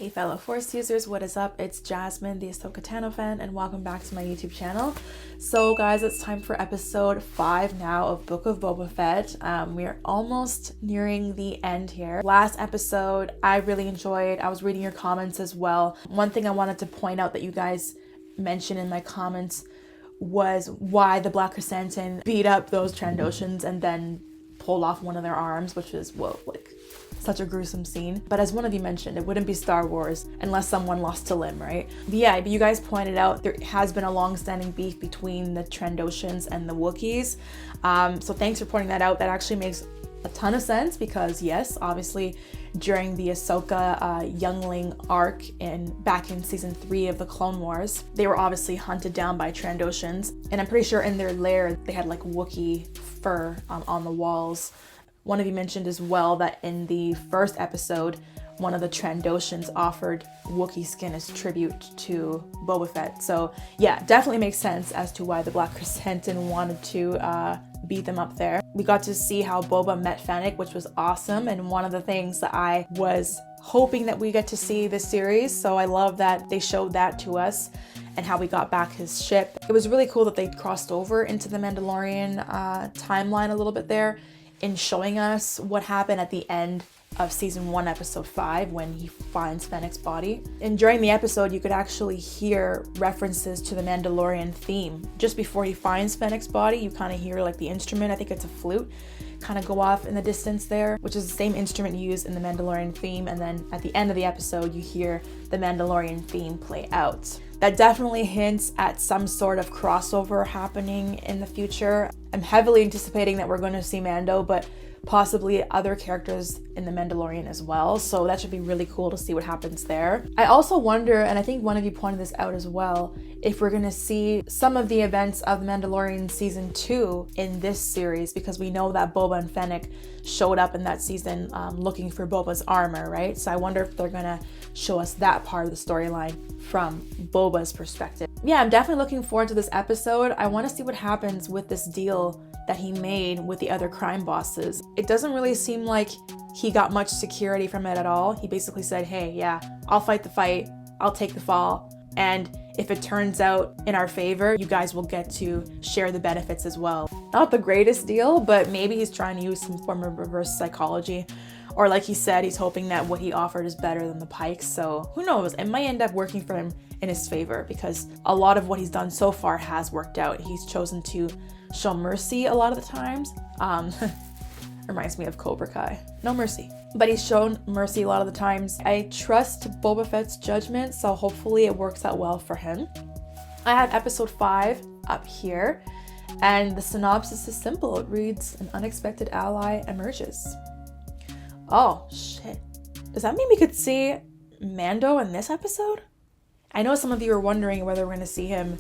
Hey fellow Force users, what is up? It's Jasmine, the AhsokaTanoFan, and welcome back to my YouTube channel. So guys, it's time for episode 5 now of Book of Boba Fett. We are almost nearing the end here. Last episode, I really enjoyed. I was reading your comments as well. One thing I wanted to point out that you guys mentioned in my comments was why the Black Chrysanthemum beat up those Trandoshans and then pulled off one of their arms, which is, whoa, like, such a gruesome scene. But as one of you mentioned, it wouldn't be Star Wars unless someone lost a limb, right? But yeah, you guys pointed out there has been a long-standing beef between the Trandoshans and the Wookiees. So thanks for pointing that out. That actually makes a ton of sense because yes, obviously during the Ahsoka youngling arc back in season 3 of the Clone Wars, they were obviously hunted down by Trandoshans, and I'm pretty sure in their lair they had like Wookiee fur on the walls. One of you mentioned as well that in the first episode, one of the Trandoshans offered Wookiee skin as tribute to Boba Fett. So yeah, definitely makes sense as to why the Black Chrysanthemum wanted to beat them up there. We got to see how Boba met Fennec, which was awesome, and one of the things that I was hoping that we get to see this series. So I love that they showed that to us and how we got back his ship. It was really cool that they crossed over into the Mandalorian timeline a little bit there, in showing us what happened at the end of season 1 episode 5 when he finds Fennec's body. And during the episode you could actually hear references to the Mandalorian theme. Just before he finds Fennec's body, you kind of hear like the instrument, I think it's a flute, kind of go off in the distance there, which is the same instrument used in the Mandalorian theme. And then at the end of the episode you hear the Mandalorian theme play out. That definitely hints at some sort of crossover happening in the future. I'm heavily anticipating that we're going to see Mando, but possibly other characters in the Mandalorian as well. So that should be really cool to see what happens there. I also wonder, and I think one of you pointed this out as well, if we're going to see some of the events of the Mandalorian season 2 in this series, because we know that Boba and Fennec showed up in that season looking for Boba's armor, right? So I wonder if they're going to show us that part of the storyline from Boba's perspective. Yeah, I'm definitely looking forward to this episode. I want to see what happens with this deal that he made with the other crime bosses. It doesn't really seem like he got much security from it at all. He basically said, hey, yeah, I'll fight the fight, I'll take the fall, and if it turns out in our favor, you guys will get to share the benefits as well. Not the greatest deal, but maybe he's trying to use some form of reverse psychology. Or like he said, he's hoping that what he offered is better than the Pikes. So who knows? It might end up working for him in his favor because a lot of what he's done so far has worked out. He's chosen to show mercy a lot of the times. Reminds me of Cobra Kai. No mercy. But he's shown mercy a lot of the times. I trust Boba Fett's judgment, so hopefully it works out well for him. I have episode 5 up here, and the synopsis is simple. It reads, an unexpected ally emerges. Oh, shit. Does that mean we could see Mando in this episode? I know some of you are wondering whether we're going to see him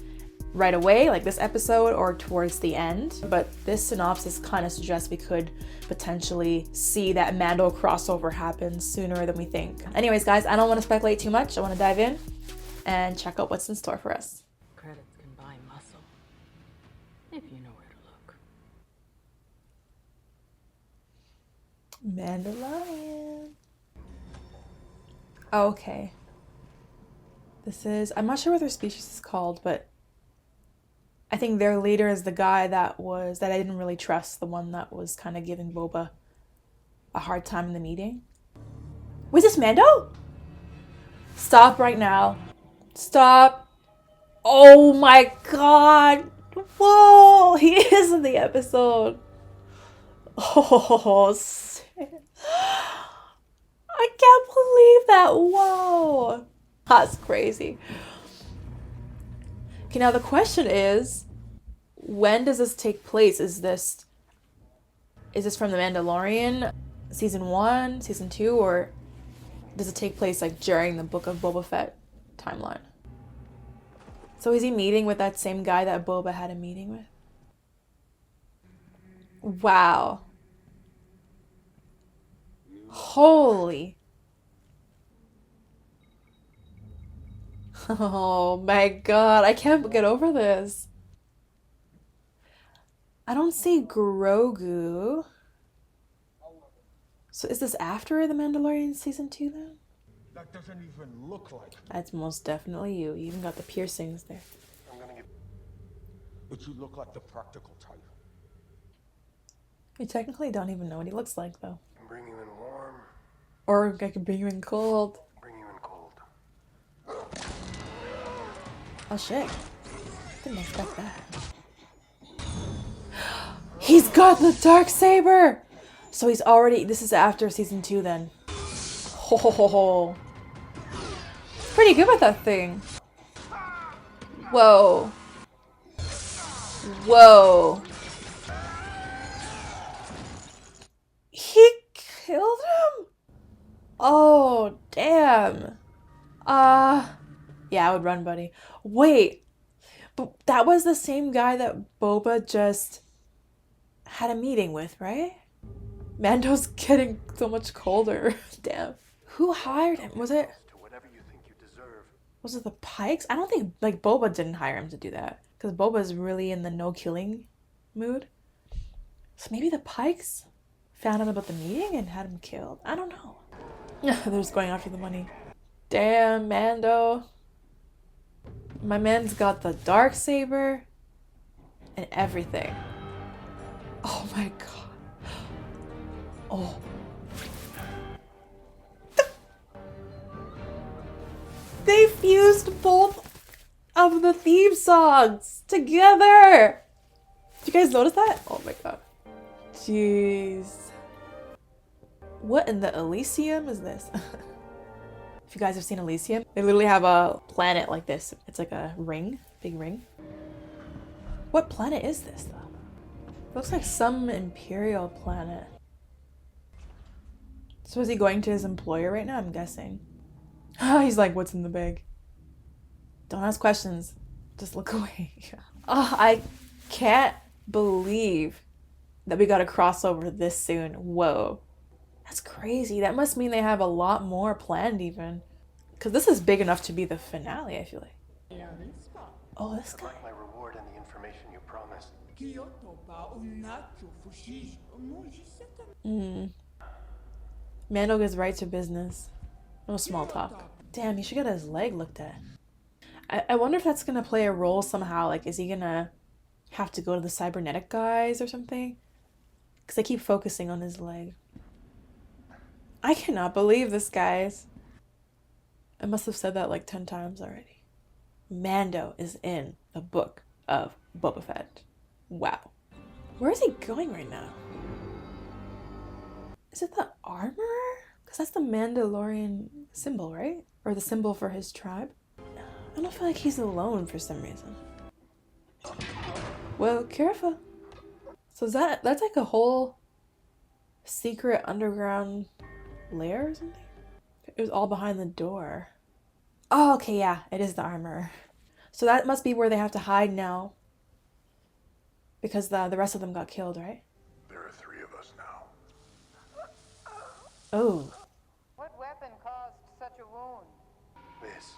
right away, like this episode, or towards the end, but this synopsis kind of suggests we could potentially see that Mando crossover happen sooner than we think. Anyways, guys, I don't want to speculate too much. I want to dive in and check out what's in store for us. Credits can buy muscle, if you know where to look. Mandalorian. Okay. I'm not sure what their species is called, but I think their leader is the guy that I didn't really trust, the one that was kind of giving Boba a hard time in the meeting. Was this Mando? Stop right now. Stop. Oh my god. Whoa, he is in the episode. Oh, shit. I can't believe that. Whoa. That's crazy. Okay, now the question is, when does this take place? Is this from the Mandalorian season 1, season 2, or does it take place like during the Book of Boba Fett timeline? So is he meeting with that same guy that Boba had a meeting with? Wow. Holy. Oh my god, I can't get over this. I don't see Grogu. So is this after The Mandalorian season 2 then? That doesn't even look like me. That's most definitely you. You even got the piercings there. I'm gonna get. But you look like the practical type. You technically don't even know what he looks like, though. Can bring you in warm. Or I can bring you in cold. Bring you in cold. Oh shit. Didn't expect that. He's got the Darksaber! So he's already... This is after season 2 then. Ho ho ho ho. Pretty good with that thing. Whoa. Whoa. He killed him? Oh, damn. Yeah, I would run, buddy. Wait. But that was the same guy that Boba just had a meeting with, right? Mando's getting so much colder. Damn. Who hired him? Was it... To whatever you think you deserve. Was it the Pikes? I don't think, like, Boba didn't hire him to do that. Because Boba's really in the no-killing mood. So maybe the Pikes found out about the meeting and had him killed. I don't know. They're just going after the money. Damn, Mando. My man's got the Darksaber and everything. Oh my god. Oh. They fused both of the theme songs together. Did you guys notice that? Oh my god. Jeez. What in the Elysium is this? If you guys have seen Elysium, they literally have a planet like this. It's like a ring, big ring. What planet is this though? Looks like some imperial planet. So is he going to his employer right now? I'm guessing. He's like, what's in the bag? Don't ask questions. Just look away. Oh, I can't believe that we got a crossover this soon. Whoa. That's crazy. That must mean they have a lot more planned even. Because this is big enough to be the finale, I feel like. Oh, this guy. My reward and the information you promised. Mando gets right to business. No small talk. Damn, he should get his leg looked at. I wonder if that's gonna play a role somehow. Like, is he gonna have to go to the cybernetic guys or something? Because they keep focusing on his leg. I cannot believe this, guys. I must have said that like 10 times already. Mando is in the Book of Boba Fett. Wow. Where is he going right now? Is it the armor? Because that's the Mandalorian symbol, right? Or the symbol for his tribe? I don't feel like he's alone for some reason. Well, careful. So that's like a whole secret underground lair or something? It was all behind the door. Oh, okay, yeah, it is the armor. So that must be where they have to hide now. Because the rest of them got killed, right? There are 3 of us now. Oh. What weapon caused such a wound? This.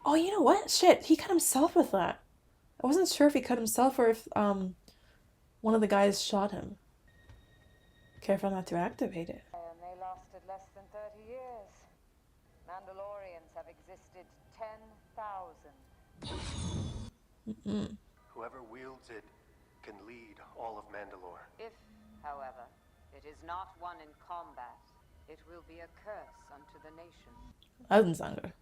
Oh, you know what? Shit, he cut himself with that. I wasn't sure if he cut himself or if one of the guys shot him. Careful not to activate it. And they lasted less than 30 years. Mandalorians have existed 10,000. Whoever wields it can lead all of Mandalore. If, however, it is not won in combat, it will be a curse unto the nation. That doesn't sound good.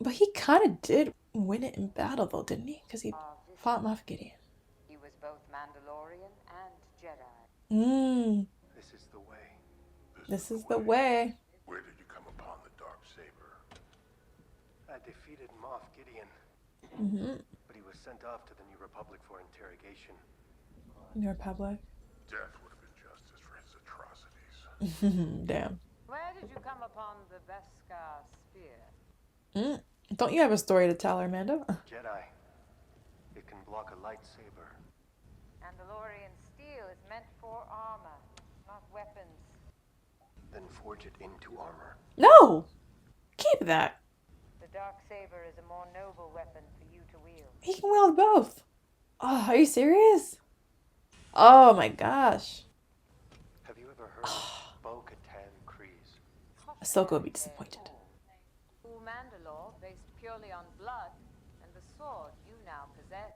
But he kind of did win it in battle, though, didn't he? Because he fought Moff Gideon. He was both Mandalorian and Jedi. This is the way. This is the way. Where did you come upon the Darksaber? I defeated Moff Gideon. But he was sent off to the New Republic for interrogation. New Republic. Death would have been justice for his atrocities. Damn. Where did you come upon the Beskar spear? Don't you have a story to tell, Armando? Jedi. It can block a lightsaber. Mandalorian steel is meant for armor, not weapons. Then forge it into armor. No! Keep that. The Darksaber is a more noble weapon for you to wield. He can wield both. Oh, are you serious? Oh my gosh. Have you ever heard of Bo-Katan Kryze? Ahsoka would be disappointed. Who purely on blood, and the sword you now possess.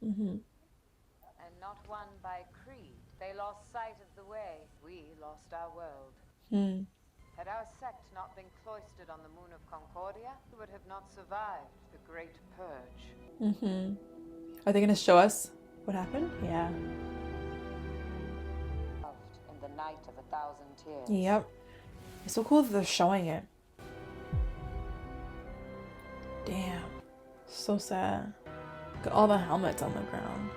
Mm-hmm. And not won by creed. They lost sight of the way. We lost our world. Hmm. Had our sect not been cloistered on the moon of Concordia, we would have not survived the Great Purge. Mm-hmm. Are they gonna show us what happened? Yeah. Loved in the night of 1,000 tears. Yep. It's so cool that they're showing it. Damn. So sad. Look at all the helmets on the ground.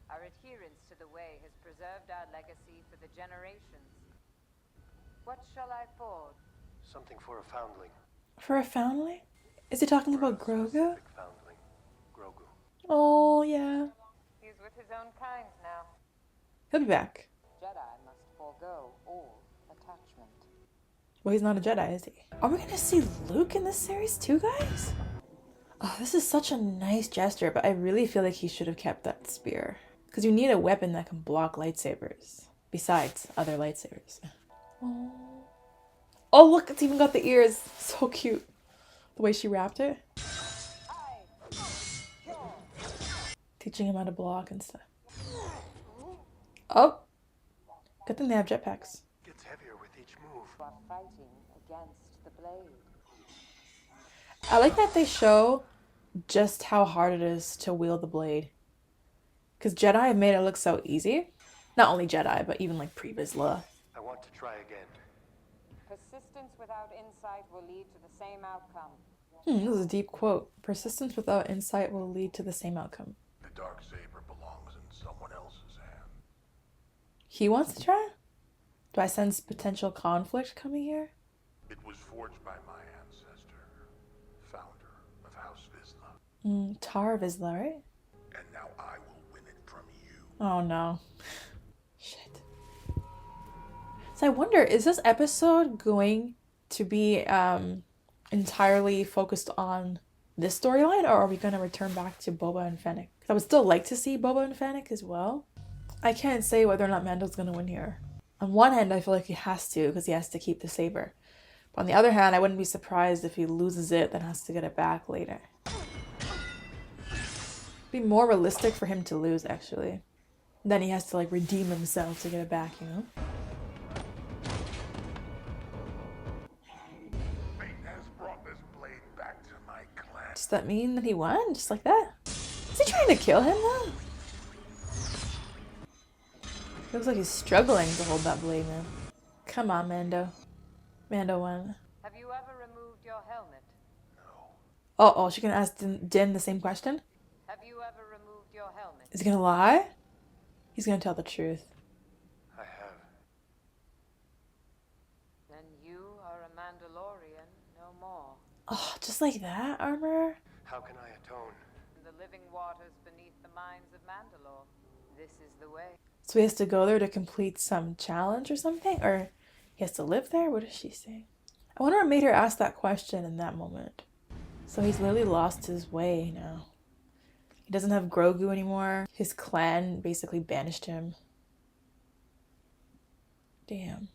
Our adherence to the way has preserved our legacy for the generations. What shall I forge? Something for a foundling. For a foundling? Is he talking about For a Grogu? specific foundling. Grogu. Oh, yeah. He's with his own kind now. He'll be back. Jedi must forego all attachment. Well, he's not a Jedi, is he? Are we gonna see Luke in this series too, guys? Oh, this is such a nice gesture, but I really feel like he should have kept that spear. Because you need a weapon that can block lightsabers. Besides other lightsabers. Oh. Oh, look, it's even got the ears. So cute. The way she wrapped it. Teaching him how to block and stuff. Oh. Good thing they have jetpacks. Gets heavier with each move. You are fighting against the blade. I like that they show just how hard it is to wield the blade. Because Jedi have made it look so easy. Not only Jedi, but even like pre-Vizsla. I want to try again. Persistence without insight will lead to the same outcome. This is a deep quote. Persistence without insight will lead to the same outcome. The Darksaber belongs in someone else's hand. He wants to try? Do I sense potential conflict coming here? It was forged by my ancestor, founder of House Vizsla. Tar Vizsla, right? And now I will win it from you. Oh no. Shit. So I wonder, is this episode going to be entirely focused on this storyline, or are we going to return back to Boba and Fennec? 'Cause I would still like to see Boba and Fennec as well. I can't say whether or not Mando's going to win here. On one hand, I feel like he has to, because he has to keep the saber. But on the other hand, I wouldn't be surprised if he loses it, then has to get it back later. It'd be more realistic for him to lose, actually. Then he has to like redeem himself to get it back, you know? Fate has brought this blade back to my clan. Does that mean that he won? Just like that? Is he trying to kill him though? Looks like he's struggling to hold that blade, man. Come on, Mando. Mando won. Have you ever removed your helmet? Oh, she can ask Din the same question? Have you ever removed your helmet? Is he gonna lie? He's gonna tell the truth. I have. Then you are a Mandalorian no more. Oh, just like that, Armorer? How can I atone? In the living waters beneath the mines of Mandalore. This is the way. So he has to go there to complete some challenge or something? Or he has to live there? What is she saying? I wonder what made her ask that question in that moment. So he's literally lost his way now. He doesn't have Grogu anymore. His clan basically banished him. Damn.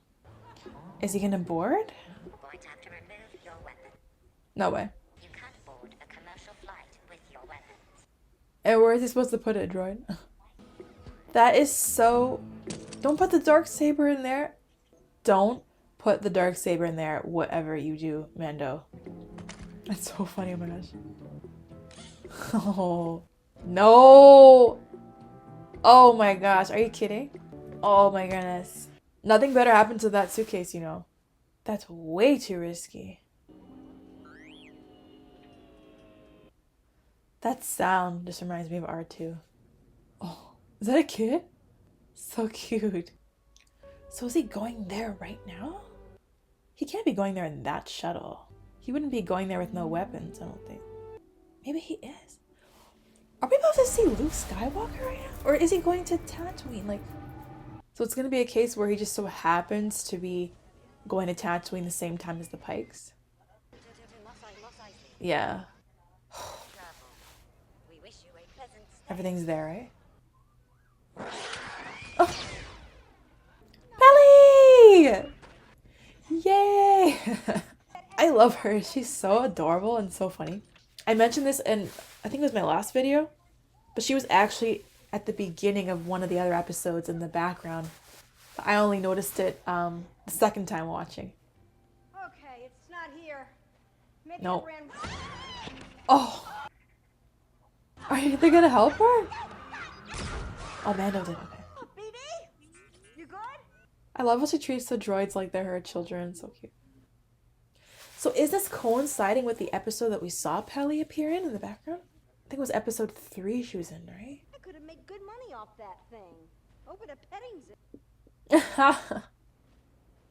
Is he gonna board? Going to have to remove your weapon. No way. You can't board a commercial flight with your weapons. And where is he supposed to put it, droid? That is so... Don't put the Darksaber in there. Don't put the Darksaber in there, whatever you do, Mando. That's so funny, oh my gosh. Oh, no! Oh my gosh, are you kidding? Oh my goodness. Nothing better happened to that suitcase, you know. That's way too risky. That sound just reminds me of R2. Oh. Is that a kid? So cute. So is he going there right now? He can't be going there in that shuttle. He wouldn't be going there with no weapons, I don't think. Maybe he is. Are we about to see Luke Skywalker right now? Or is he going to Tatooine? Like, so it's going to be a case where he just so happens to be going to Tatooine the same time as the Pikes? Yeah. We wish you a pleasant stay. Everything's there, right? Oh. Belly! Yay! I love her. She's so adorable and so funny. I mentioned this in, I think it was my last video, but she was actually at the beginning of one of the other episodes in the background. I only noticed it the second time watching. Okay, it's not here. Maybe No. it ran... Oh! Are they gonna help her? Oh, Mando did, okay. BB? You good? I love how she treats the droids like they're her children. So cute. So is this coinciding with the episode that we saw Peli appear in the background? I think it was episode 3 she was in, right? I could have made good money off that thing. Open a petting zoo.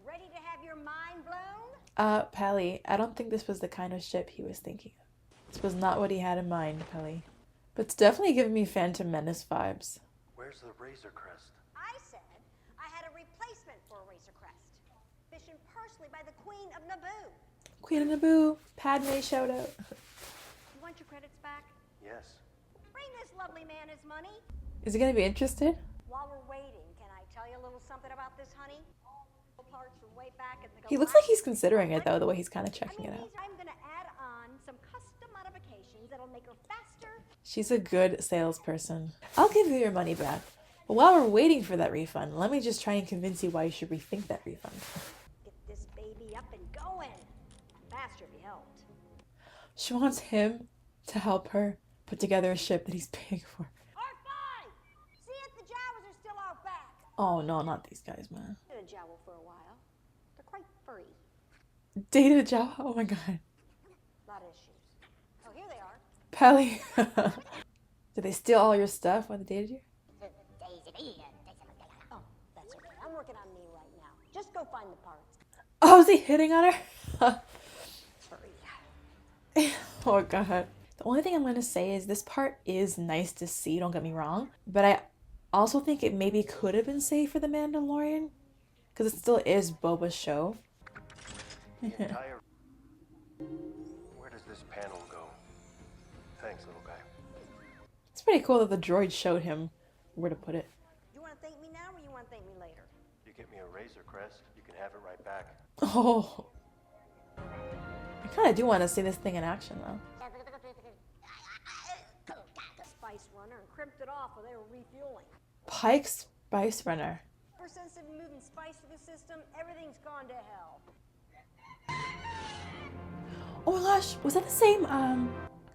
Ready to have your mind blown? Peli, I don't think this was the kind of ship he was thinking of. This was not what he had in mind, Peli. But it's definitely giving me Phantom Menace vibes. Where's the Razor Crest? I said I had a replacement for a Razor Crest. Fishing personally by the Queen of Naboo. Queen of Naboo, Padme shoutout. You want your credits back? Yes. Bring this lovely man his money. Is he gonna be interested? While we're waiting, can I tell you a little something about this honey? Parts from way back in the He looks like he's considering it though, the way he's kind of checking it out. I'm gonna add on some custom modifications that'll make her faster. She's a good salesperson. I'll give you your money back. But while we're waiting for that refund, let me just try and convince you why you should rethink that refund. Get this baby up and going. Faster be helped. She wants him to help her put together a ship that he's paying for. R5! See if the Jawas are still out back. Oh no, not these guys, man. Been a Jawa for a while. They're quite furry. Dated a Jawa? Oh my god. Lot of issues. Oh, here they are. Peli. Did they steal all your stuff when they dated you? Oh, that's okay. I'm working on me right now. Just go find the parts. Oh, is he hitting on her? Hurry. Oh god. The only thing I'm going to say is this part is nice to see, don't get me wrong. But I also think it maybe could have been saved for the Mandalorian. Because it still is Boba's show. Entire... Where does this panel go? Thanks, little guy. It's pretty cool that the droid showed him where to put it. You want to thank me now or you want to thank me later? You get me a Razor Crest, you can have it right back. Oh. I kind of do want to see this thing in action though. Spice runner and crimped it off while they were refueling. Pike's Spice Runner. Ever since they've been moving spice through the system, everything's gone to hell. Oh my gosh, was that the same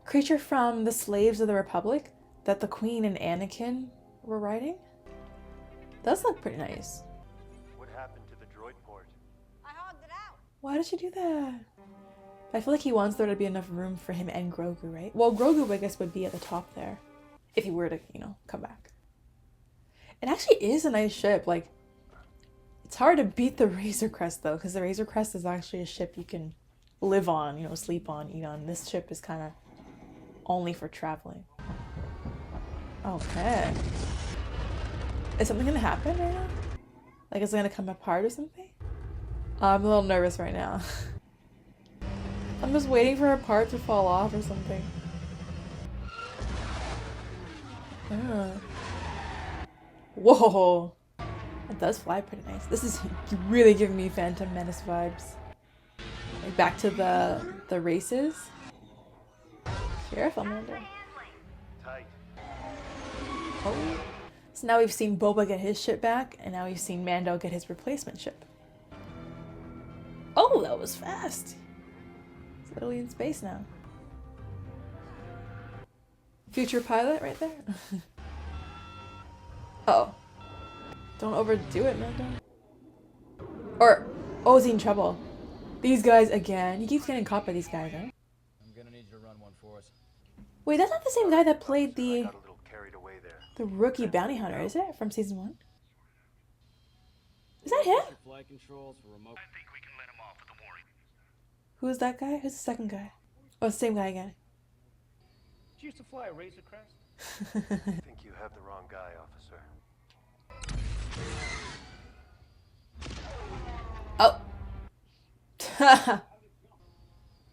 creature from the Slaves of the Republic that the Queen and Anakin were riding? Does look pretty nice. What happened to the droid port? I hogged it out. Why did she do that? I feel like he wants there to be enough room for him and Grogu, right? Well, Grogu, I guess, would be at the top there. If he were to, you know, come back. It actually is a nice ship. Like, it's hard to beat the Razor Crest, though, because the Razor Crest is actually a ship you can live on, you know, sleep on, eat on. This ship is kind of only for traveling. Okay. Is something going to happen right now? Like, is it going to come apart or something? I'm a little nervous right now. I'm just waiting for her part to fall off or something. Whoa! It does fly pretty nice. This is really giving me Phantom Menace vibes. Like back to the races. Careful, Mando. Tight. Oh. So now we've seen Boba get his ship back, and now we've seen Mando get his replacement ship. Oh, that was fast! It's literally in space now. Future pilot right there. Uh-oh. Don't overdo it, Mando. Or, oh, is he in trouble? These guys again. He keeps getting caught by these guys, right? I'm gonna need you to run one for us. Wait, that's not the same guy that played I the got a little carried away there. rookie bounty hunter, is it? From season 1? Is that him? Flight controls for remote. I think we can let him off with a warning. Who's that guy? Who's the second guy? Oh, the same guy again. Did you used to fly a Razor Crest? I think you have the wrong guy, officer. Oh. It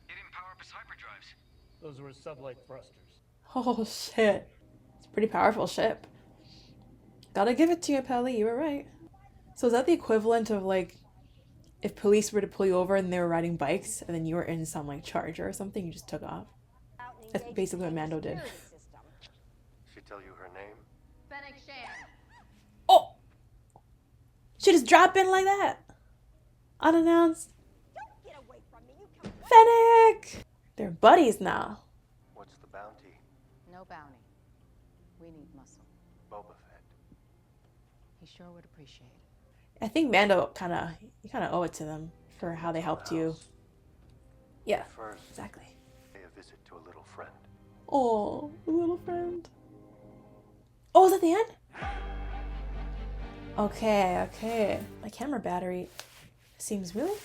didn't power up his hyperdrives. Those were sublight thrusters. Oh, shit. It's a pretty powerful ship. Gotta give it to you, Peli. You were right. So is that the equivalent of, like, if police were to pull you over and they were riding bikes and then you were in some like Charger or something, you just took off. That's basically what Mando did. She tell you her name? Oh! She just dropped in like that. Unannounced. Get away from me, you come Fennec! They're buddies now. What's the bounty? No bounty. We need muscle. Boba Fett. He sure would appreciate it. I think Mando you kind of owe it to them for how they helped you. Yeah, First, exactly. pay a visit to a little friend. Oh, a little friend. Oh, is that the end? Okay. My camera battery seems really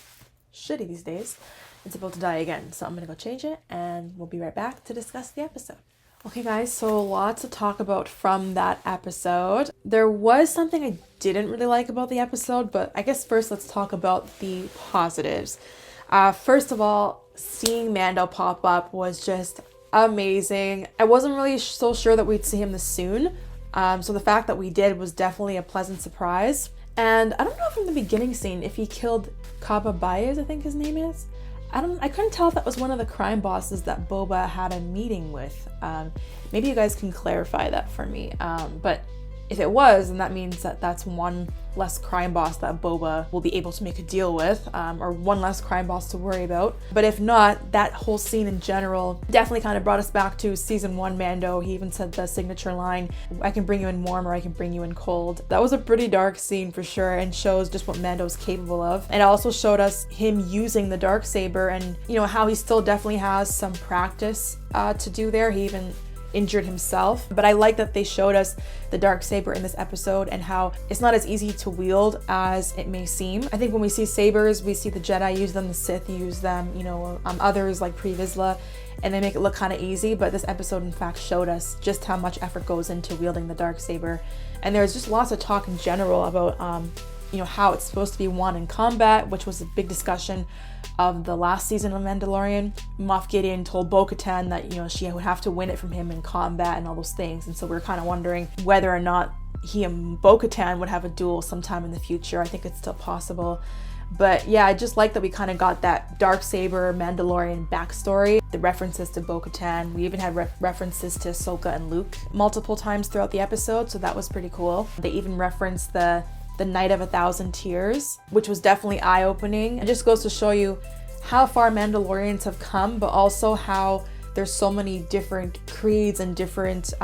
shitty these days. It's about to die again, so I'm gonna go change it and we'll be right back to discuss the episode. Okay guys, so lots to talk about from that episode. There was something I didn't really like about the episode, but I guess first let's talk about the positives. First of all, seeing Mando pop up was just amazing. I wasn't really so sure that we'd see him this soon, so the fact that we did was definitely a pleasant surprise. And I don't know from the beginning scene if he killed Cobra Kai, I think his name is. I couldn't tell if that was one of the crime bosses that Boba had a meeting with. Maybe you guys can clarify that for me. But if it was, then that means that that's one less crime boss that Boba will be able to make a deal with, or one less crime boss to worry about. But if not, that whole scene in general definitely kind of brought us back to season 1 Mando. He even said the signature line, I can bring you in warm or I can bring you in cold. That was a pretty dark scene for sure, and shows just what Mando's capable of. And it also showed us him using the Darksaber and, you know, how he still definitely has some practice to do there. He even injured himself, but I like that they showed us the Darksaber in this episode and how it's not as easy to wield as it may seem. I think when we see sabers, we see the Jedi use them, the Sith use them, you know, others like Pre Vizsla, and they make it look kind of easy, but this episode in fact showed us just how much effort goes into wielding the Darksaber. And there's just lots of talk in general about you know, how it's supposed to be won in combat, which was a big discussion of the last season of Mandalorian. Moff Gideon told Bo-Katan that, you know, she would have to win it from him in combat and all those things. And so we're kind of wondering whether or not he and Bo-Katan would have a duel sometime in the future. I think it's still possible. But yeah, I just like that we kind of got that Darksaber Mandalorian backstory, the references to Bo-Katan. We even had references to Ahsoka and Luke multiple times throughout the episode, so that was pretty cool. They even referenced the Night of 1,000 Tears, which was definitely eye-opening. It just goes to show you how far Mandalorians have come, but also how there's so many different creeds and different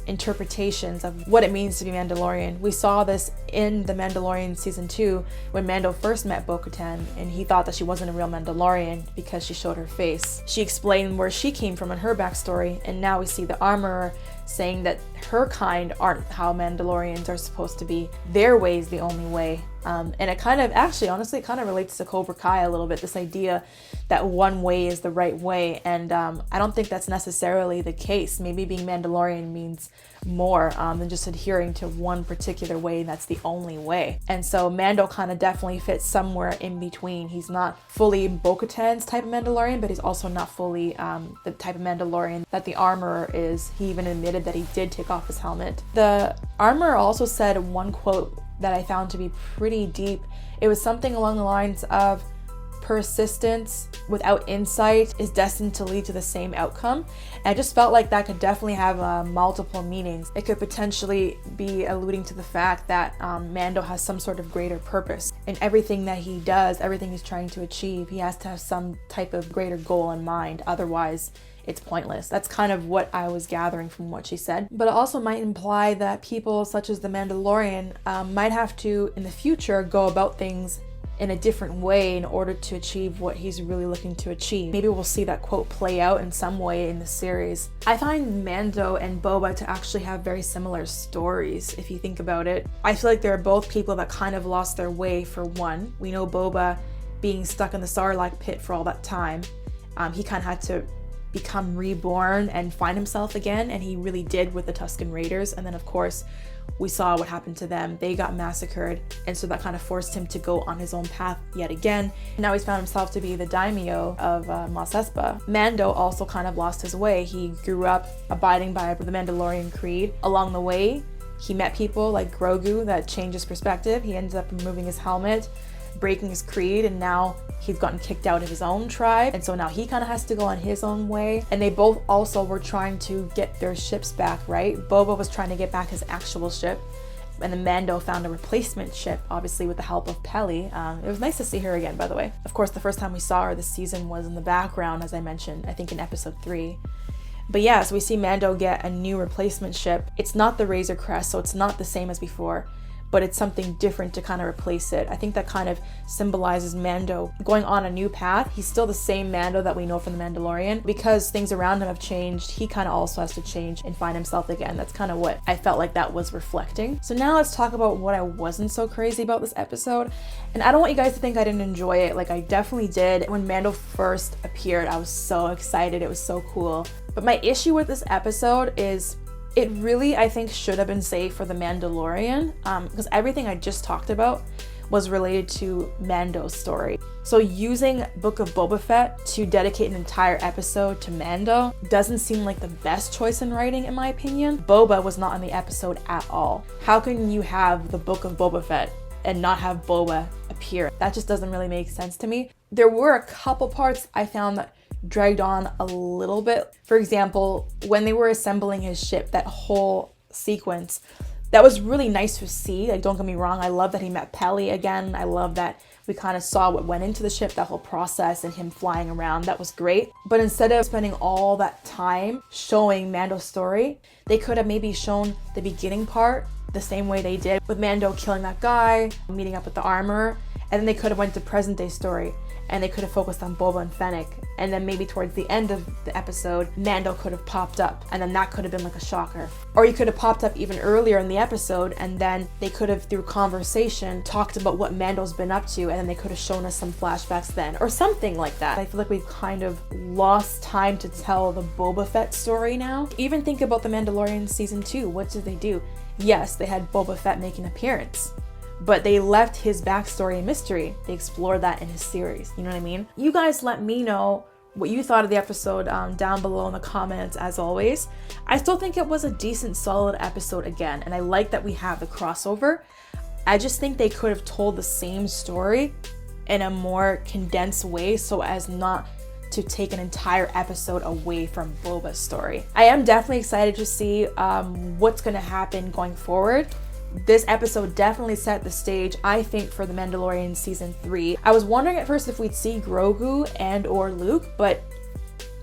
interpretations of what it means to be Mandalorian. We saw this in The Mandalorian Season 2 when Mando first met Bo-Katan, and he thought that she wasn't a real Mandalorian because she showed her face. She explained where she came from and her backstory, and now we see the Armorer saying that her kind aren't how Mandalorians are supposed to be. Their way is the only way. And it kind of, actually, honestly, it kind of relates to Cobra Kai a little bit, this idea that one way is the right way. And I don't think that's necessarily the case. Maybe being Mandalorian means more than just adhering to one particular way that's the only way. And so Mando kind of definitely fits somewhere in between. He's not fully Bo-Katan's type of Mandalorian, but he's also not fully the type of Mandalorian that the Armorer is. He even admitted that he did take off his helmet. The Armorer also said one quote that I found to be pretty deep. It was something along the lines of, persistence without insight is destined to lead to the same outcome. And I just felt like that could definitely have multiple meanings. It could potentially be alluding to the fact that Mando has some sort of greater purpose. In everything that he does, everything he's trying to achieve, he has to have some type of greater goal in mind. Otherwise, it's pointless. That's kind of what I was gathering from what she said. But it also might imply that people such as the Mandalorian might have to, in the future, go about things in a different way in order to achieve what he's really looking to achieve. Maybe we'll see that quote play out in some way in the series. I find Mando and Boba to actually have very similar stories, if you think about it. I feel like they're both people that kind of lost their way. For one, we know Boba being stuck in the Sarlacc pit for all that time. He kind of had to become reborn and find himself again, and he really did with the Tusken Raiders. And then of course we saw what happened to them. They got massacred, and so that kind of forced him to go on his own path yet again. Now he's found himself to be the daimyo of Mos Espa. Mando also kind of lost his way. He grew up abiding by the Mandalorian creed. Along the way, he met people like Grogu that changed his perspective. He ended up removing his helmet, breaking his creed, and now he's gotten kicked out of his own tribe, and so now he kind of has to go on his own way. And they both also were trying to get their ships back, right? Boba was trying to get back his actual ship, and then Mando found a replacement ship, obviously with the help of Peli. It was nice to see her again, by the way. Of course, the first time we saw her this season was in the background, as I mentioned, I think in episode 3. But yeah, so we see Mando get a new replacement ship. It's not the Razor Crest, so it's not the same as before, but it's something different to kind of replace it. I think that kind of symbolizes Mando going on a new path. He's still the same Mando that we know from The Mandalorian. Because things around him have changed, he kind of also has to change and find himself again. That's kind of what I felt like that was reflecting. So now let's talk about what I wasn't so crazy about this episode. And I don't want you guys to think I didn't enjoy it. Like, I definitely did. When Mando first appeared, I was so excited. It was so cool. But my issue with this episode is it really, I think, should have been saved for The Mandalorian, because everything I just talked about was related to Mando's story. So using Book of Boba Fett to dedicate an entire episode to Mando doesn't seem like the best choice in writing, in my opinion. Boba was not in the episode at all. How can you have the Book of Boba Fett and not have Boba appear? That just doesn't really make sense to me. There were a couple parts I found that dragged on a little bit. For example, when they were assembling his ship, that whole sequence, that was really nice to see. Like, don't get me wrong, I love that he met Peli again. I love that we kind of saw what went into the ship, that whole process and him flying around. That was great. But instead of spending all that time showing Mando's story, they could have maybe shown the beginning part the same way they did with Mando killing that guy, meeting up with the armorer, and then they could have went to present day story and they could have focused on Boba and Fennec, and then maybe towards the end of the episode, Mando could have popped up, and then that could have been like a shocker. Or he could have popped up even earlier in the episode, and then they could have, through conversation, talked about what Mando's been up to, and then they could have shown us some flashbacks then, or something like that. I feel like we've kind of lost time to tell the Boba Fett story now. Even think about The Mandalorian Season 2, what did they do? Yes, they had Boba Fett make an appearance, but they left his backstory a mystery. They explored that in his series. You know what I mean? You guys let me know what you thought of the episode down below in the comments, as always. I still think it was a decent, solid episode again, and I like that we have the crossover. I just think they could have told the same story in a more condensed way so as not to take an entire episode away from Boba's story. I am definitely excited to see what's going to happen going forward. This episode definitely set the stage, I think, for The Mandalorian Season 3. I was wondering at first if we'd see Grogu and or Luke, but,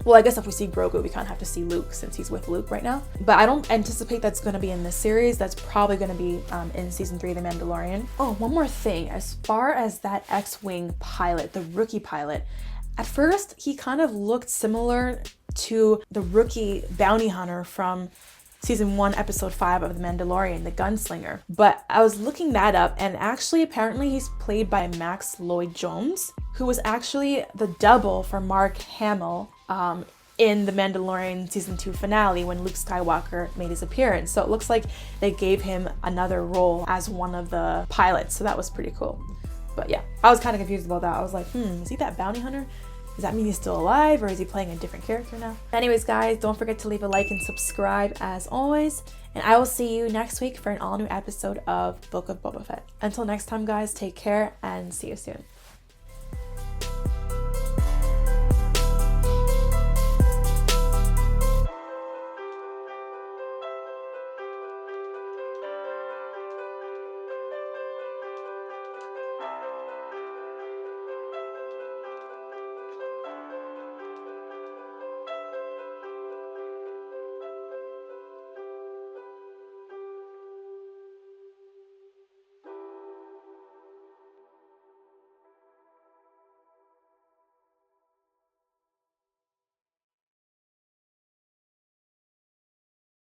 well, I guess if we see Grogu, we kind of have to see Luke since he's with Luke right now. But I don't anticipate that's going to be in this series. That's probably going to be in Season 3 of The Mandalorian. Oh, one more thing. As far as that X-Wing pilot, the rookie pilot, at first, he kind of looked similar to the rookie bounty hunter from Season 1, Episode 5 of The Mandalorian, the gunslinger. But I was looking that up, and actually, apparently, he's played by Max Lloyd-Jones, who was actually the double for Mark Hamill in The Mandalorian Season 2 finale when Luke Skywalker made his appearance. So it looks like they gave him another role as one of the pilots, so that was pretty cool. But yeah, I was kind of confused about that. I was like, is he that bounty hunter? Does that mean he's still alive, or is he playing a different character now? Anyways, guys, don't forget to leave a like and subscribe as always. And I will see you next week for an all-new episode of Book of Boba Fett. Until next time, guys, take care and see you soon.